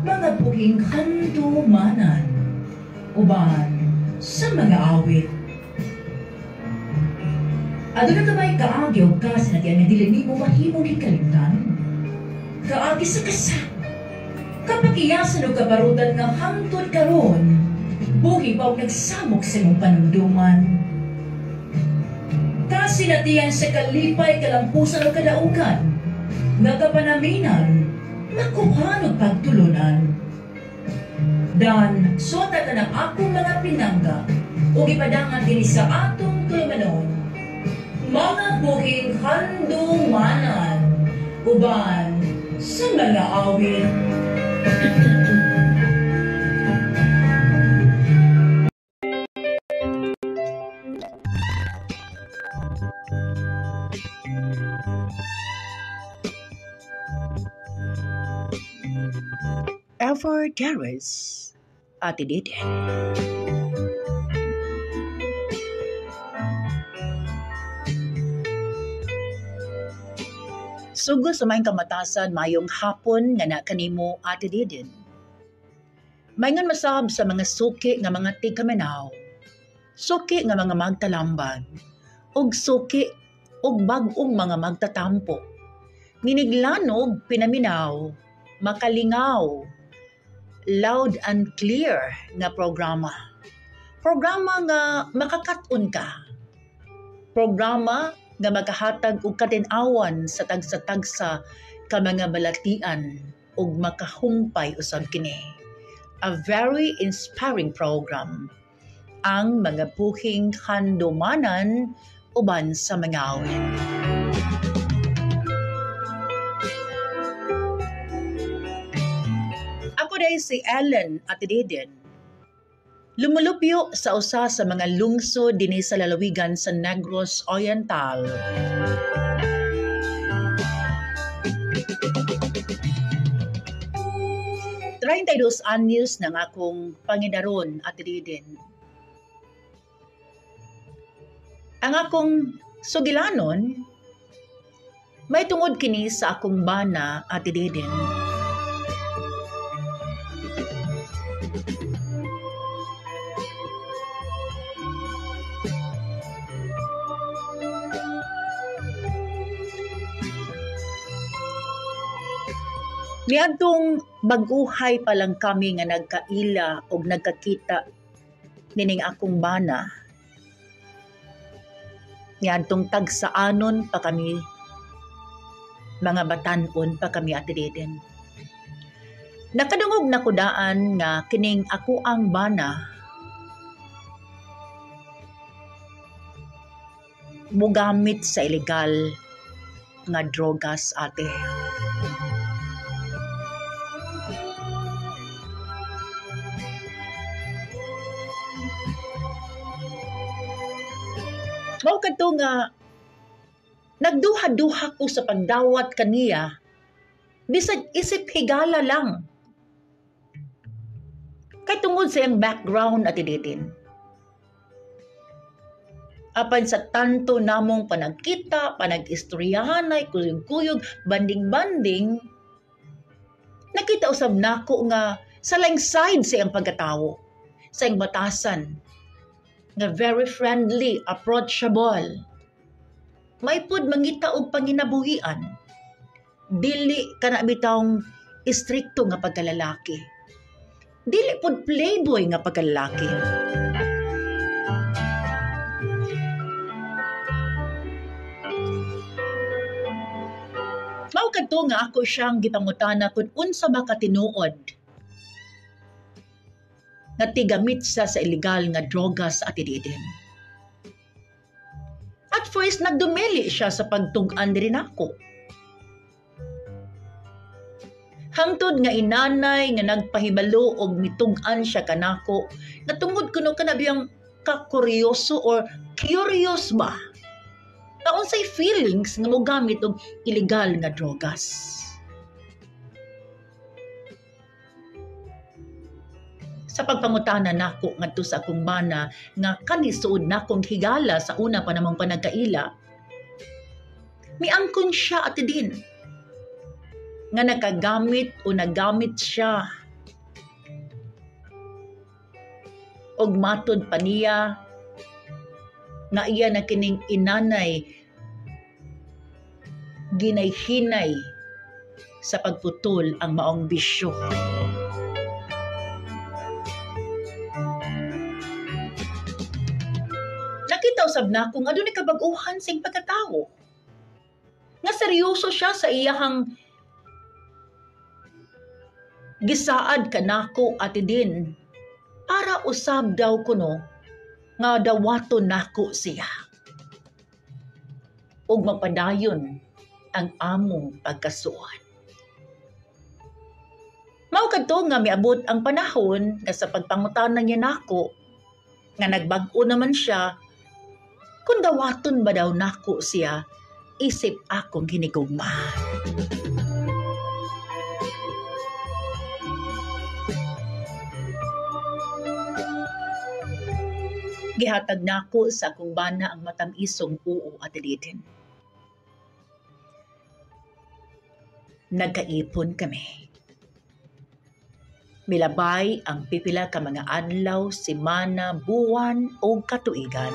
mga buhing handumanan, uban sa mga awit. Aduna ka ba'y kaagi o kasi na tiyan nga dili ni mo mahimong hikalimtan? Kaagi sa kasa, kapakiyasan o kabarutan nga hangtod karon, buhi pa o nagsamok sa mong panunduman. Kasi na tiyan sa kalipay kalampusan o kadaugan, nga kapanaminan, nakuhan o pagtulunan. Dan, suota ka ng akong mga pinangga, o ipadangan din sa atong tulmanon, mga buhing handumanan, uban sa mga awit. Ever Darius Ate Diden. Sugo sa may kamatasan mayong hapon nga na kanimo Ate Diden. Mayngan masab sa mga suki nga mga tigkaminaw, suki nga mga magtalambag, ug suki ug bag-ong mga magtatampo. Niniglanog pinaminaw, makalingaw, loud and clear nga programa. Programa nga makakaton ka. Programa nga makahatag og katinawan sa tagsa-tagsa ka mga balatian ug makahumpay usab kini. A very inspiring program. Ang mga buhing handumanan uban sa mga awit. Ako dahil si Ellen Ate Diden. Lumulupyo sa usa sa mga lungsod dinhi sa lalawigan sa Negros Oriental. Train anyos ng akong pangidaron Ate Diden. Ang akong sugilanon may tungod kini sa akong bana Ate Deden. Niadtong baguhay pa lang kami nga nagkaila o nagkakita nining akong bana. Niadtong tagsaanon pa kami, mga batanon pa kami Ate Deden. Nakadungog na kudaan nga kining ako ang bana mugamit sa ilegal nga drogas ate. Mao kadto nga nagduha-duha ko sa pagdawat kaniya bisag isip higala lang. Kay tungod sa iyang background Ate Deden. Apan sa tanto namong panagkita, panag-istoryahanay, kuyog-kuyog, banding-banding, nakita usab nako nga sa laing side sa iyang pagkatawo, sa iyang batasan, nga very friendly, approachable. May pud mangita og panginabuhian. Dili kana bitawng istrikto nga pagkalalaki. Dili pud playboy nga pagkalalaki. Mao kadto nga ako siyang gipangutana kung unsa ba katinuod nga tigamit sa illegal nga drogas Ate Deden. At first, nagdumeli siya sa pagtug-an diri nako. Hangtod nga inanay nga nagpahibalo og mitug-an siya kanako, natungod kuno kanabiyang kakuryoso or curious ba? Unsay feelings nga mogamit og illegal nga drogas. Sa pagpangutana nako ngadto sa akong bana nga kanisuod nakong higala sa una pa namang panagkaila, miangkon siya Ate Din nga nakagamit o nagamit siya og matod pa niya nga iya na kining inanay ginayhinay sa pagputol ang maong bisyo. Nakita usab na kung adunay kabag-uhan sing pagkatao. Nga seryoso siya sa iyahang gisaad kanako ati din para usab daw kuno nga dawaton nako siya ug mapadayon ang among pagkasuod. Mao kadto nga miabot ang panahon nga sa pagpangutanan niya nako nga nagbag-o naman siya kung dawaton ba daw nako siya isip akong hinigugma. Gihatag nako sa akong bana ang matamisong uo at didin. Nagkaipon kami. Milabay ang pipila ka mga adlaw, semana, buwan o katuigan.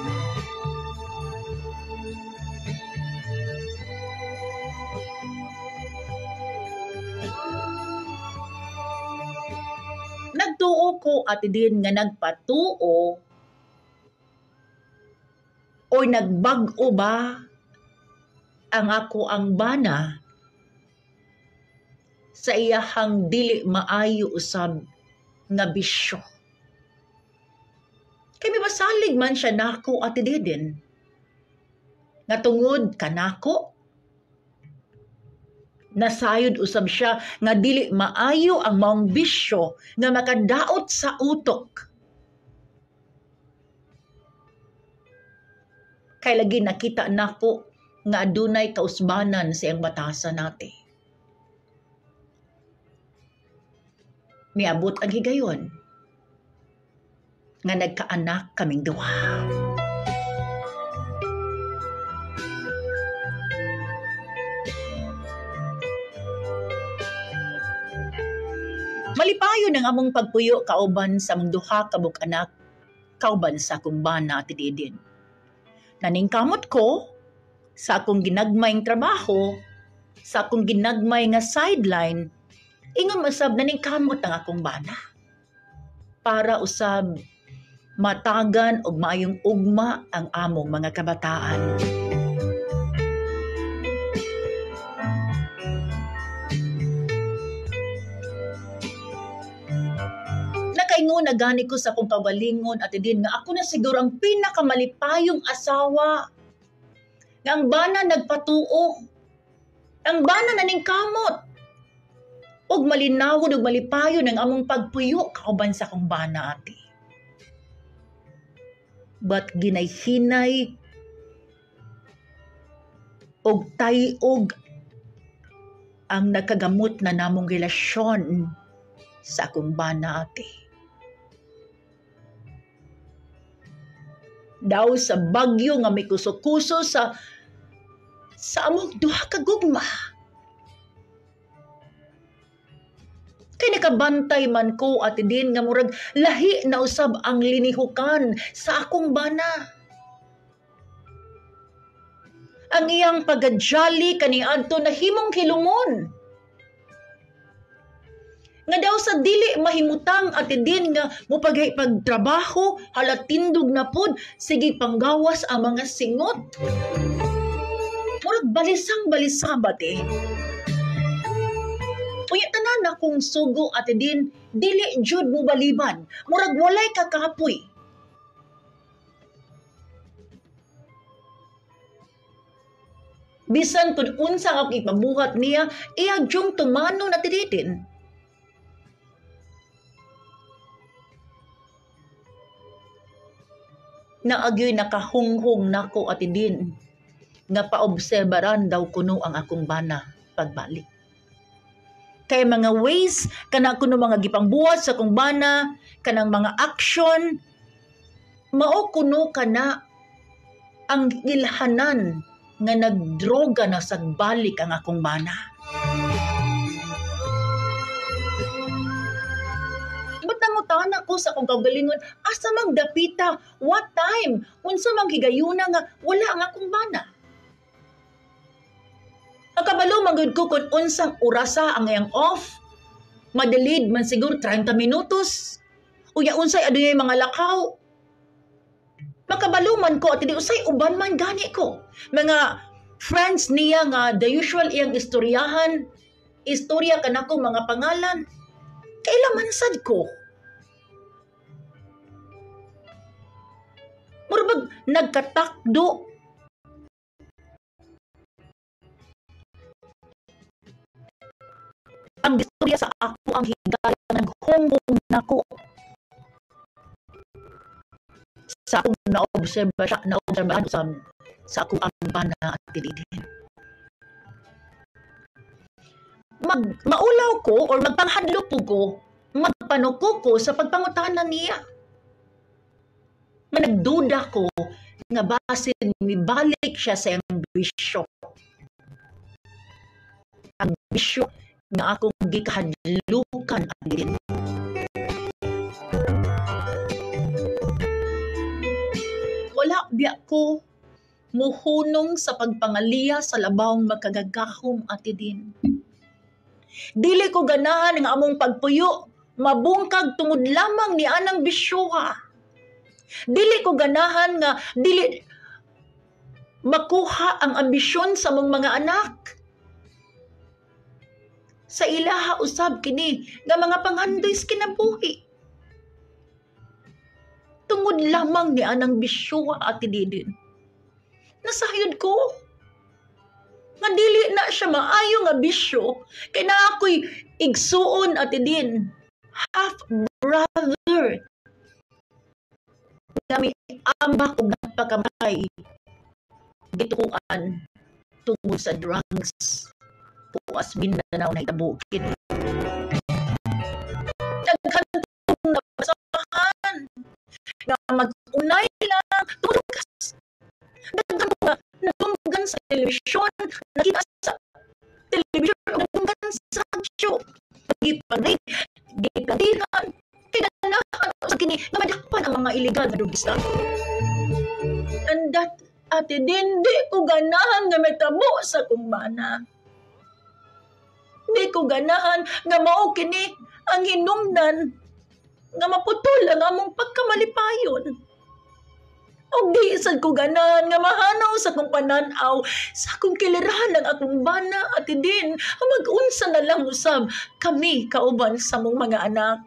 Nagtuo ko at din nga nagpatuo o nagbag-o ba ang ako ang bana sa iyahang dili maayo usab nga bisyo. Kay masalig man siya nako at didin nga tungod kanako nasayod usab siya nga dili maayo ang maong bisyo nga makadaot sa utok. Kay lagi nakita nako nga adunay kausbanan sa iyang batasan nate. Miabot ang higayon nga nagkaanak kaming duha. Malipayon ang among pagpuyo kauban sa among duha ka bug-anak kauban sa akong bana at didin. Naningkamot ko sa akong ginagmayng trabaho, sa akong ginagmay nga sideline, ingon masab naningkamot ang akong bana. Para usab matagan og maayong ugma ang among mga kabataan. Nakaingon na gani ko sa akong kawalingon at din nga ako na siguro ang pinakamalipayong asawa. Nga ang bana nagpatuo. Ang bana naningkamot. Og malinawon og malipayon ang among pagpuyo kauban sa akong bana ati. But ginayhinay og tayog ang nakagamot na namong relasyon sa akong bana ati. Daw sa bagyo nga may kuso-kuso sa among duha ka gugma. Kay nakabantay man ko at din nga murag lahi na usab ang linihukan sa akong bana. Ang iyang pagajali kaniadto na himong hilumon. Nga daw sa dili mahimutang at din nga mupagay pagtrabaho halatindog na pod sige panggawas ang mga singot. Murag balisang-balisabat eh. Unya tanan akong sugo at din dili jud mo baliban. Murag walay kakapoy. Bisan kung unsa ako ipabuhat niya, iya jung tumano na tiritin. Naagyoy nakahunghong nako at din nga paobserbaran daw kuno ang akong bana pagbalik. Kay mga ways kana kuno mga gipangbuhat sa akong bana, kanang mga action mao kuno kana ang ilhanan nga nagdroga na sagbalik ang akong bana. Ba't Nagpangutan ako sa akong kaugalingon, asa mang dapita, what time, unsa mang higayuna nga, wala ang akong bana. Nakabalo manggod ko kung unsang orasa ang iyang off, madalid man siguro 30 minutos, uya unsay adunay mga lakaw. Makabalo man ko at hindi usay uban man gani ko. Mga friends niya nga the usual iyang istoryahan, istorya kanako mga pangalan. Kailaman sad ko. Murabag nagkatakdo. Ang istorya sa ako ang higala ng honggong nako. Sa akong naobserbahan sa ako ang bana at tilidin. Maulaw ko or magpanghadlok ko, magpanuko ko sa pagpangutanan niya. Nagduda ko nga basin mibalik siya sa iyang bisyo. Ang bisyo nga akong gikahadlukan at din. Wala biya ko muhunong sa pagpangaliya sa labawng makagagahom at din. Dili ko ganahan ng among pagpuyo, mabungkag tungod lamang ni anang bisyuha. Dili ko ganahan nga, dili makuha ang ambisyon sa mong mga anak. Sa ilaha usab kini, nga mga panghandoy sa kinabuhi. Tungod lamang ni anang bisyuha at din. Nasayod ko. Nga dili na siya maayo nga bisyo, kaya na ako'y igsuon at din. Half brother. Nga may ambak o nagpakamay. Gitukuan tungod sa drugs. Puas Mindanao na itabukin. Naghantong na basahan. Nga mag-unay lang. Tumudugas. Naghantong na nagtunggan sa telebisyon. Nakita sa telebisyon. Nagtunggan sa radyo. Nagipagay. Gipagdihan. Kinalahan sa kini. Namadakpan ang mga iligal na dugista. And that ate di ko ganahan nga metabo sa kumbana. Di ko ganahan nga mao kini ang hinungdan nga maputol ang among pagkamalipayon. O di sad ko ganahan nga mahanaw sa kong pananaw sa akong kilirahan ng akong bana at din mag-unsa na lang usab kami kauban sa mong mga anak.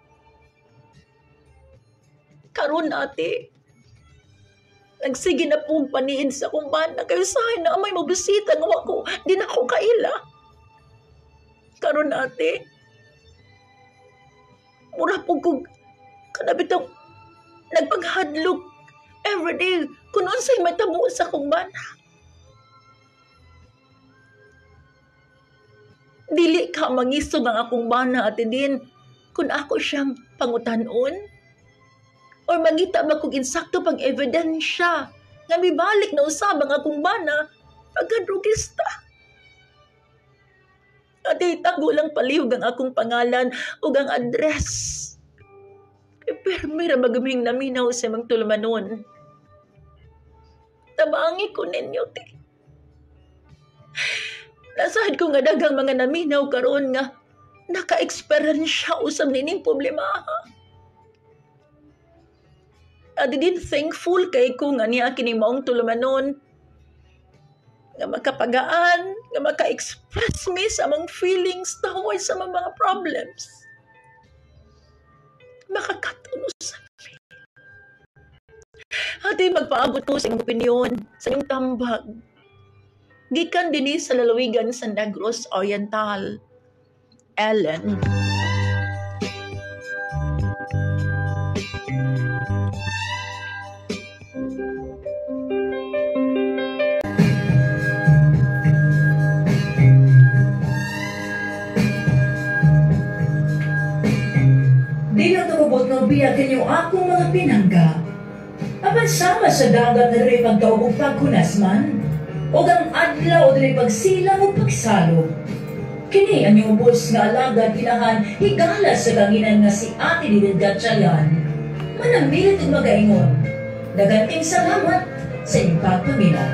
Karon ate, nagsige na pong paniid sa akong bana kayo sahay na may mabusita nga wako di na ako kaila. Karon ate, mura po kong kanabitang nagpaghadlok everyday kung unsay matabo sa akong bana. Dili ka mangisog ang akong bana ate din kung ako siyang pangutanon or mangita ba kong insakto pang ebidensya nga mibalik na usab ang akong bana pagkadrugista. At itago lang palihog ang akong pangalan o ang address. Pero mira magaming naminaw sa mga tulumanon. Tabangi ko ninyo, te. Nasahid ko nga dagang mga naminaw karon nga naka-experience siya usab nining problema. At din thankful kay ko nga niya kini maong tulumanon nga makapagaan, nga maka-express me sa mga feelings taway sa mga problems. Makakatuno sa me. Ate, magpaabot ko sa inyong opinion, sa inyong tambag. Gikan din sa lalawigan sa Negros Oriental. Ellen. Dinutubot ng biyagan yung akong mga pinangga. Apan sama sa dagat na rin pagkaog pagkunasman, o ang adlaw o rin pagsilang o pagsalo. Kini ang yung boss nga alagad kinahan higala sa ganginan nga si Ate Didid Gatchayan. Manambilit ug magaingon. Daganting salamat sa inyong pagpaminaw.